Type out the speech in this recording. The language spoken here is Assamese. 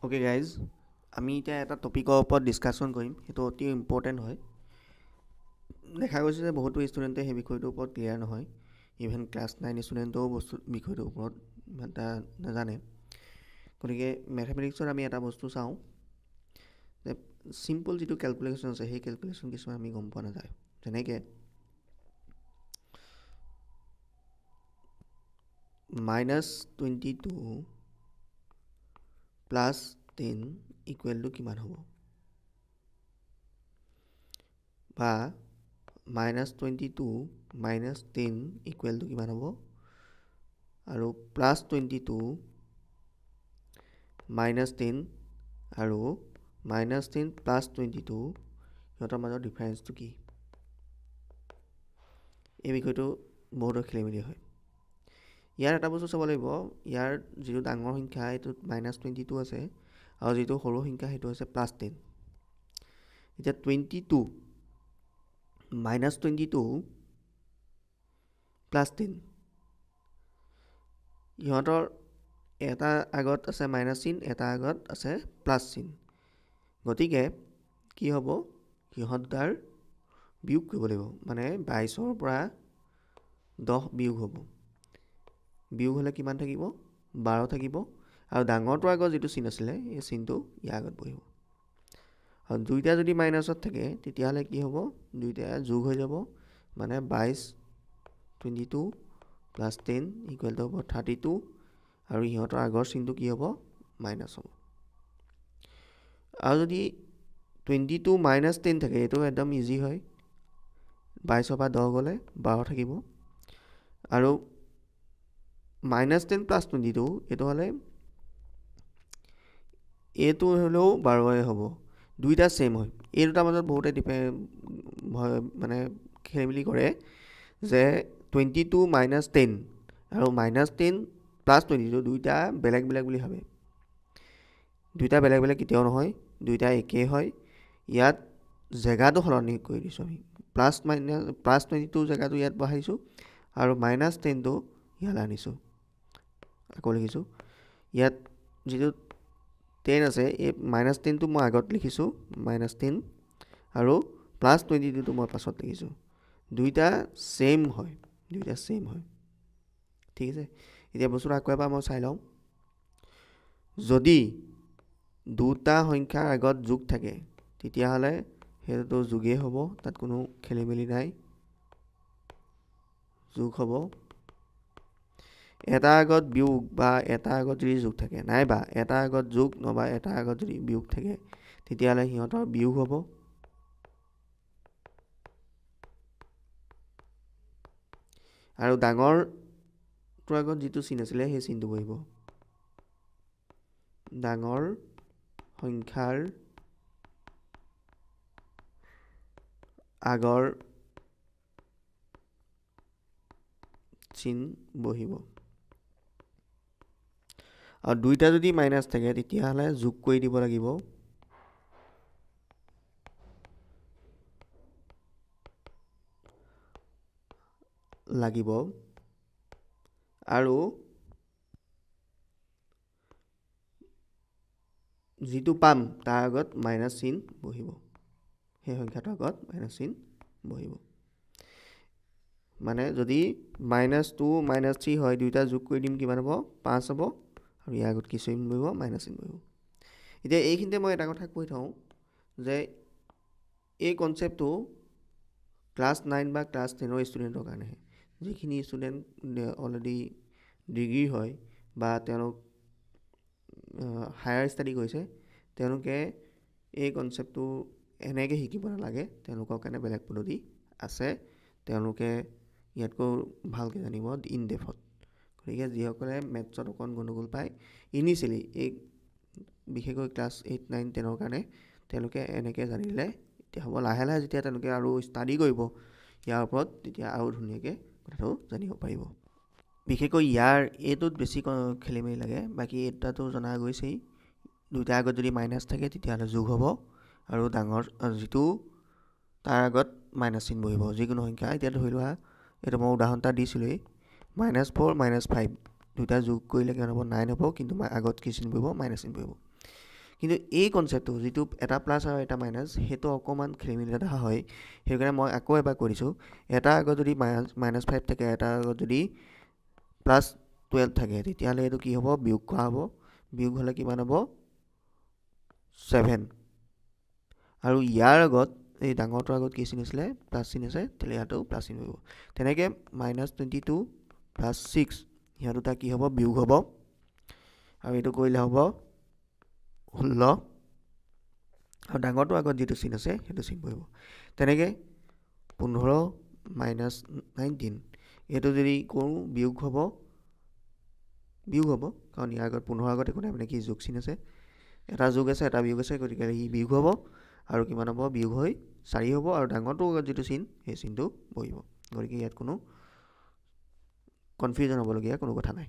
ওকে গাইজ, আমি এতিয়া এটা টপিকৰ ওপৰত ডিছকাশ্যন কৰিম। সেইটো অতি ইম্পৰ্টেণ্ট হয়। দেখা গৈছে যে বহুতো ষ্টুডেণ্টে সেই বিষয়টোৰ ওপৰত ক্লিয়াৰ নহয়। ইভেন ক্লাছ 9 ষ্টুডেণ্টেও বিষয়টোৰ ওপৰত ইমান এটা নাজানে। গতিকে মেথমেটিক্সত আমি এটা বস্তু চাওঁ যে চিম্পল যিটো কেলকুলেশ্যন আছে, সেই কেলকুলেশ্যন কিছুমান আমি গম পোৱা নাযায়। যেনেকৈ -22 প্লাছ 10 ইকুৱেল টু কিমান হ'ব, বা -22 মাইনাছ 10 ইকুৱেল টু কিমান হ'ব, আৰু +22 মাইনাছ 10 আৰু -10 প্লাছ 22 সিহঁতৰ মাজৰ ডিফাৰেঞ্চটো কি? এই বিষয়টো বহুতো খেলি মেলি হয়। ইয়াৰ এটা বস্তু চাব লাগিব, ইয়াৰ যিটো ডাঙৰ সংখ্যা এইটোত -22 আছে, আৰু যিটো সৰু সংখ্যা সেইটো হৈছে +10। এতিয়া 22 -22 প্লাছ 10, সিহঁতৰ এটা আগত আছে মাইনাছ চিন, এটা আগত আছে প্লাছ চিন। গতিকে কি হ'ব, সিহঁত দুটাৰ বিয়োগ কৰিব লাগিব। মানে 22ৰ পৰা 10 বিয়োগ হ'ব। বিয়োগ হ'লে কিমান থাকিব? 12 থাকিব। আৰু ডাঙৰটোৰ আগত যিটো চিন আছিলে, এই চিনটো ইয়াৰ আগত বহিব। আৰু দুইটা যদি মাইনাছত থাকে তেতিয়াহ'লে কি হ'ব? দুইটা যোগ হৈ যাব। মানে 22 প্লাছ 10 ইকুৱেল টু হ'ব 32, আৰু সিহঁতৰ আগৰ চিনটো কি হ'ব? মাইনাছ হ'ব। আৰু যদি 22 মাইনাছ 10 থাকে, এইটো একদম ইজি হয়। 22ৰ পৰা 10 গ'লে 12 থাকিব। আৰু -10 প্লাছ 22 এইটো হ'লে এইটো হ'লেও 12 হ'ব। দুইটা ছেইম হয়। এই দুটাৰ মাজত বহুতে মানে খেলি মেলি কৰে যে 22 মাইনাছ 10 আৰু -10 প্লাছ 22 দুইটা বেলেগ বেলেগ বুলি ভাবে। দুইটা বেলেগ বেলেগ কেতিয়াও নহয়, দুইটা একেই হয়। ইয়াত জেগাটো সলনি কৰি দিছোঁ আমি। +22 জেগাটো ইয়াত বহাইছোঁ, আৰু -10টো ইয়ালৈ আনিছোঁ। আকৌ লিখিছোঁ, ইয়াত যিটো 10 আছে, এই -10টো মই আগত লিখিছোঁ, -10, আৰু +22টো মই পাছত লিখিছোঁ। দুইটা ছেইম হয়, দুইটা ছেইম হয়। ঠিক আছে, এতিয়া বস্তুটো আকৌ এবাৰ মই চাই লওঁ। যদি দুটা সংখ্যাৰ আগত যোগ থাকে তেতিয়াহ'লে সেইটোতো যোগেই হ'ব, তাত কোনো খেলি মেলি নাই, যোগ হ'ব। এটা আগত বিয়োগ বা এটা আগত যদি যোগ থাকে, নাইবা এটা আগত যোগ নবা এটা আগত যদি বিয়োগ থাকে, তেতিয়াহ'লে সিহঁতৰ বিয়োগ হ'ব। আৰু ডাঙৰটোৰ আগত যিটো চিন আছিলে সেই চিনটো বহিব। ডাঙৰ সংখ্যাৰ আগৰ চিন বহিব। আৰু দুইটা যদি মাইনাছ থাকে তেতিয়াহ'লে যোগ কৰি দিব লাগিব। আৰু যিটো পাম তাৰ আগত মাইনাছ চিন বহিব। সেই সংখ্যাটোৰ আগত মাইনাছ চিন বহিব। মানে যদি -2 -3 হয়, দুইটা যোগ কৰি দিম, কিমান হ'ব? 5 হ'ব। আৰু ইয়াৰ আগত কি চিন বহিব? মাইনাছ চিন বহিব। এতিয়া এইখিনিতে মই এটা কথা কৈ থওঁ যে এই কনচেপ্টটো ক্লাছ 9 বা ক্লাছ 10ৰ ষ্টুডেণ্টৰ কাৰণেহে। যিখিনি ষ্টুডেণ্ট অলৰেডি ডিগ্ৰী হয় বা তেওঁলোক হায়াৰ ষ্টাডি কৰিছে, তেওঁলোকে এই কনচেপ্টটো এনেকৈ শিকিব নালাগে। তেওঁলোকৰ কাৰণে বেলেগ পদ্ধতি আছে, তেওঁলোকে ইয়াতকৈ ভালকৈ জানিব ইন ডেপথত। গতিকে যিসকলে মেথছত অকণ গণ্ডগোল পায় ইনিচিয়েলি, এই বিশেষকৈ ক্লাছ 8, 9, 10ৰ কাৰণে, তেওঁলোকে এনেকৈ জানিলে এতিয়া হ'ব। লাহে লাহে যেতিয়া তেওঁলোকে আৰু ষ্টাডি কৰিব ইয়াৰ ওপৰত, তেতিয়া আৰু ধুনীয়াকৈ কথাটো জানিব পাৰিব। বিশেষকৈ ইয়াৰ এইটোত বেছি খেলি মেলি লাগে। বাকী এই দুটাটো জনা গৈছেই। দুইটা আগত যদি মাইনাছ থাকে তেতিয়াহ'লে যোগ হ'ব, আৰু ডাঙৰ যিটো তাৰ আগত মাইনাছ চিন বহিব। যিকোনো সংখ্যা, এতিয়া ধৰি লোৱা এইটো মই উদাহৰণ এটা দিছিলোঁৱেই, -4 -5 দুইটা যোগ কৰিলে কিমান হ'ব? 9 হ'ব, কিন্তু আগত কি চিন বহিব? মাইনাছ চিন বহিব। কিন্তু এই কনচেপ্টটো যিটো এটা প্লাছ আৰু এটা মাইনাছ সেইটো অকণমান খেলিমেলি এটা হয় সেইকাৰণে মই আকৌ এবাৰ কৈ দিছোঁ এটা আগত যদি -5 থাকে এটা আগত যদি +12 থাকে তেতিয়াহ'লে এইটো কি হ'ব বিয়োগ কৰা হ'ব বিয়োগ হ'লে কিমান হ'ব 7 আৰু ইয়াৰ আগত এই ডাঙৰটোৰ আগত কি চিন আছিলে প্লাছ চিন আছে তেতিয়াহ'লে ইয়াতো প্লাছ চিন হ'ব তেনেকৈ -22 + 6 ইয়াৰ দুটা কি হ'ব বিয়োগ হ'ব আৰু এইটো কৰিলে হ'ব 16 আৰু ডাঙৰটোৰ আগত যিটো চিন আছে সেইটো চিন পৰিব তেনেকৈ 15 - 19 এইটো যদি কৰোঁ বিয়োগ হ'ব কাৰণ ইয়াৰ আগত 15 আগত একো নাই মানে কি যোগ চিন আছে এটা যোগ আছে এটা বিয়োগ আছে গতিকে ই বিয়োগ হ'ব আৰু কিমান হ'ব বিয়োগ হৈ 4 হ'ব আৰু ডাঙৰটোৰ আগত যিটো চিন সেই চিনটো বহিব গতিকে ইয়াত কোনো কনফিউজন হ'বলগীয়া কোনো কথা নাই